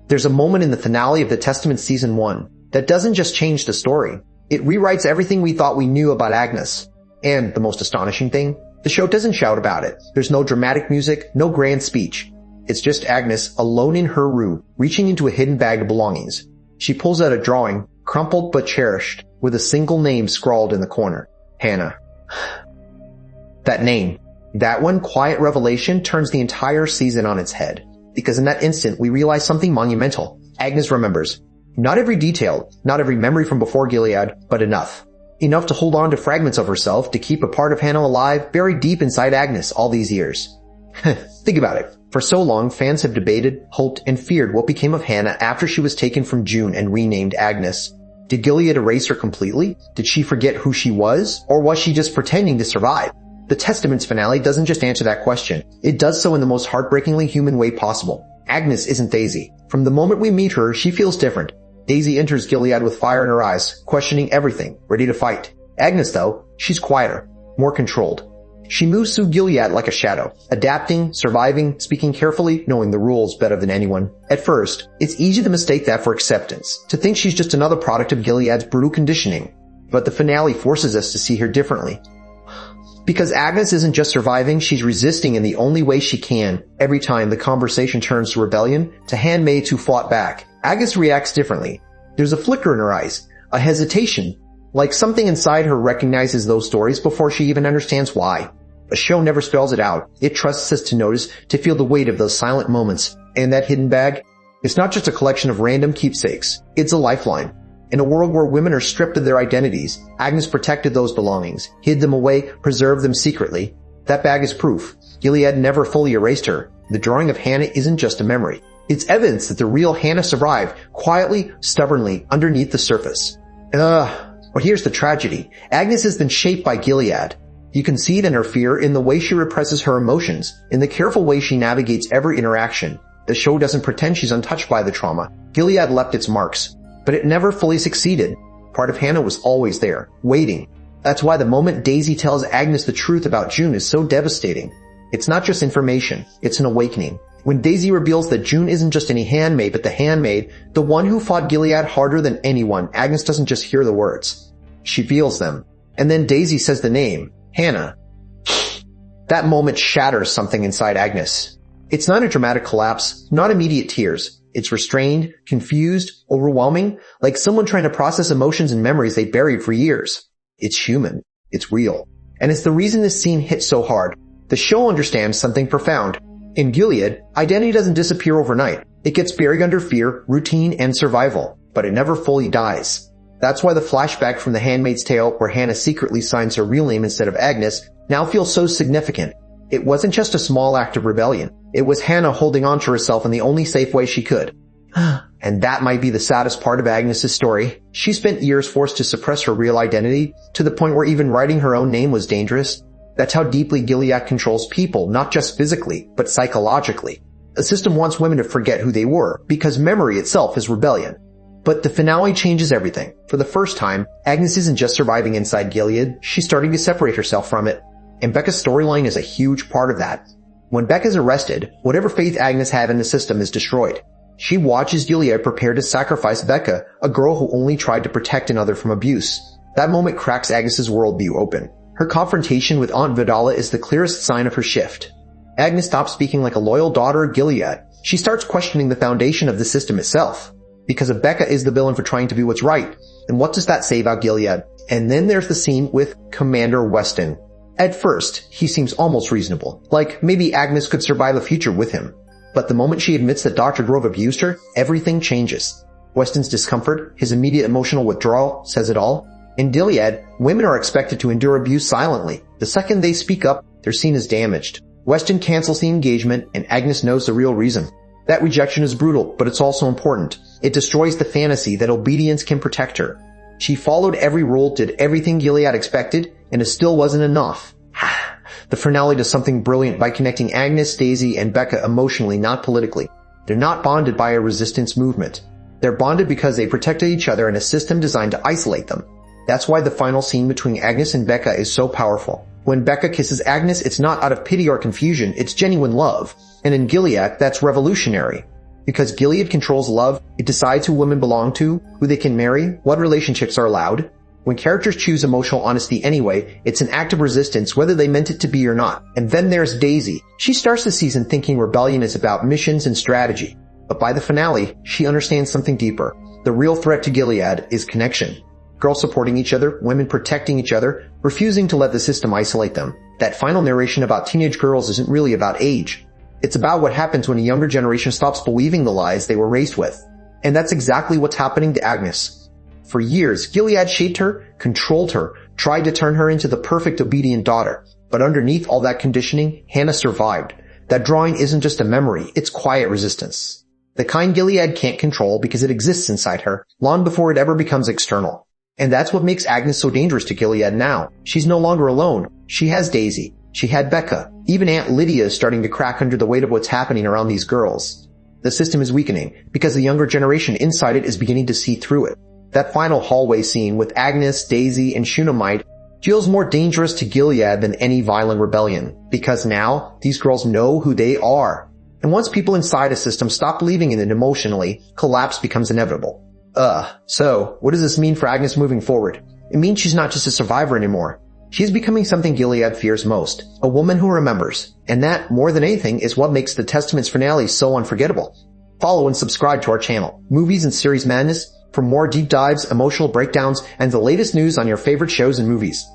There's a moment in the finale of The Testament Season 1 that doesn't just change the story. It rewrites everything we thought we knew about Agnes. And the most astonishing thing, the show doesn't shout about it. There's no dramatic music, no grand speech. It's just Agnes, alone in her room, reaching into a hidden bag of belongings. She pulls out a drawing, crumpled but cherished, with a single name scrawled in the corner. Hannah. That name, that one quiet revelation turns the entire season on its head. Because in that instant, we realize something monumental. Agnes remembers. Not every detail, not every memory from before Gilead, but enough. Enough to hold on to fragments of herself, to keep a part of Hannah alive, buried deep inside Agnes all these years. Think about it. For so long, fans have debated, hoped, and feared what became of Hannah after she was taken from June and renamed Agnes. Did Gilead erase her completely? Did she forget who she was? Or was she just pretending to survive? The Testament's finale doesn't just answer that question. It does so in the most heartbreakingly human way possible. Agnes isn't Daisy. From the moment we meet her, she feels different. Daisy enters Gilead with fire in her eyes, questioning everything, ready to fight. Agnes, though, she's quieter, more controlled. She moves through Gilead like a shadow, adapting, surviving, speaking carefully, knowing the rules better than anyone. At first, it's easy to mistake that for acceptance, to think she's just another product of Gilead's brutal conditioning. But the finale forces us to see her differently. Because Agnes isn't just surviving, she's resisting in the only way she can. Every time the conversation turns to rebellion, to handmaids who fought back, Agnes reacts differently. There's a flicker in her eyes, a hesitation, like something inside her recognizes those stories before she even understands why. The show never spells it out. It trusts us to notice, to feel the weight of those silent moments. And that hidden bag? It's not just a collection of random keepsakes. It's a lifeline. In a world where women are stripped of their identities, Agnes protected those belongings, hid them away, preserved them secretly. That bag is proof. Gilead never fully erased her. The drawing of Hannah isn't just a memory. It's evidence that the real Hannah survived, quietly, stubbornly, underneath the surface. But here's the tragedy. Agnes has been shaped by Gilead. You can see it in her fear, in the way she represses her emotions, in the careful way she navigates every interaction. The show doesn't pretend she's untouched by the trauma. Gilead left its marks. But it never fully succeeded. Part of Hannah was always there, waiting. That's why the moment Daisy tells Agnes the truth about June is so devastating. It's not just information, it's an awakening. When Daisy reveals that June isn't just any handmaid, but the handmaid, the one who fought Gilead harder than anyone, Agnes doesn't just hear the words. She feels them. And then Daisy says the name, Hannah. That moment shatters something inside Agnes. It's not a dramatic collapse, not immediate tears. It's restrained, confused, overwhelming, like someone trying to process emotions and memories they buried for years. It's human. It's real. And it's the reason this scene hits so hard. The show understands something profound. In Gilead, identity doesn't disappear overnight. It gets buried under fear, routine, and survival. But it never fully dies. That's why the flashback from The Handmaid's Tale, where Hannah secretly signs her real name instead of Agnes, now feels so significant. It wasn't just a small act of rebellion. It was Hannah holding on to herself in the only safe way she could. And that might be the saddest part of Agnes' story. She spent years forced to suppress her real identity, to the point where even writing her own name was dangerous. That's how deeply Gilead controls people, not just physically, but psychologically. A system wants women to forget who they were, because memory itself is rebellion. But the finale changes everything. For the first time, Agnes isn't just surviving inside Gilead, she's starting to separate herself from it. And Becca's storyline is a huge part of that. When Becca's arrested, whatever faith Agnes had in the system is destroyed. She watches Gilead prepare to sacrifice Becca, a girl who only tried to protect another from abuse. That moment cracks Agnes' worldview open. Her confrontation with Aunt Vidala is the clearest sign of her shift. Agnes stops speaking like a loyal daughter of Gilead. She starts questioning the foundation of the system itself. Because if Becca is the villain for trying to do what's right, then what does that say about Gilead? And then there's the scene with Commander Weston. At first, he seems almost reasonable, like maybe Agnes could survive a future with him. But the moment she admits that Dr. Grove abused her, everything changes. Weston's discomfort, his immediate emotional withdrawal, says it all. In Gilead, women are expected to endure abuse silently. The second they speak up, they're seen as damaged. Weston cancels the engagement, and Agnes knows the real reason. That rejection is brutal, but it's also important. It destroys the fantasy that obedience can protect her. She followed every rule, did everything Gilead expected, and it still wasn't enough. The finale does something brilliant by connecting Agnes, Daisy, and Becca emotionally, not politically. They're not bonded by a resistance movement. They're bonded because they protected each other in a system designed to isolate them. That's why the final scene between Agnes and Becca is so powerful. When Becca kisses Agnes, it's not out of pity or confusion, it's genuine love. And in Gilead, that's revolutionary. Because Gilead controls love, it decides who women belong to, who they can marry, what relationships are allowed. When characters choose emotional honesty anyway, it's an act of resistance whether they meant it to be or not. And then there's Daisy. She starts the season thinking rebellion is about missions and strategy. But by the finale, she understands something deeper. The real threat to Gilead is connection. Girls supporting each other, women protecting each other, refusing to let the system isolate them. That final narration about teenage girls isn't really about age. It's about what happens when a younger generation stops believing the lies they were raised with. And that's exactly what's happening to Agnes. For years, Gilead shaped her, controlled her, tried to turn her into the perfect obedient daughter. But underneath all that conditioning, Hannah survived. That drawing isn't just a memory, it's quiet resistance. The kind Gilead can't control because it exists inside her, long before it ever becomes external. And that's what makes Agnes so dangerous to Gilead now. She's no longer alone. She has Daisy. She had Becca. Even Aunt Lydia is starting to crack under the weight of what's happening around these girls. The system is weakening because the younger generation inside it is beginning to see through it. That final hallway scene with Agnes, Daisy, and Shunammite feels more dangerous to Gilead than any violent rebellion. Because now, these girls know who they are. And once people inside a system stop believing in it emotionally, collapse becomes inevitable. So, what does this mean for Agnes moving forward? It means she's not just a survivor anymore. She's becoming something Gilead fears most, a woman who remembers. And that, more than anything, is what makes the Testament's finale so unforgettable. Follow and subscribe to our channel, Movies and Series Madness, for more deep dives, emotional breakdowns, and the latest news on your favorite shows and movies.